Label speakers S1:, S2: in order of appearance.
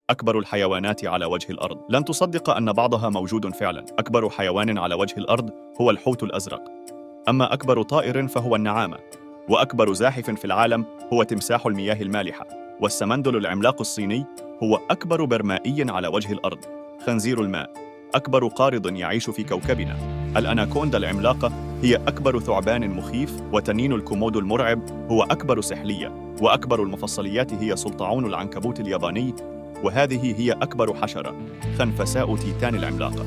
S1: أكبر الحيوانات على وجه الأرض. لن تصدق أن بعضها موجود فعلا. أكبر حيوان على وجه الأرض هو الحوت الأزرق. أما أكبر طائر فهو النعامة. وأكبر زاحف في العالم هو تمساح المياه المالحة. والسمندل العملاق الصيني هو أكبر برمائي على وجه الأرض. خنزير الماء أكبر قارض يعيش في كوكبنا. الأناكوندا العملاقة هي أكبر ثعبان مخيف. وتنين الكومودو المرعب هو أكبر سحلية. وأكبر المفصليات هي سلطعون العنكبوت الياباني. وهذه هي أكبر حشرة، خنفساء تيتان العملاقة.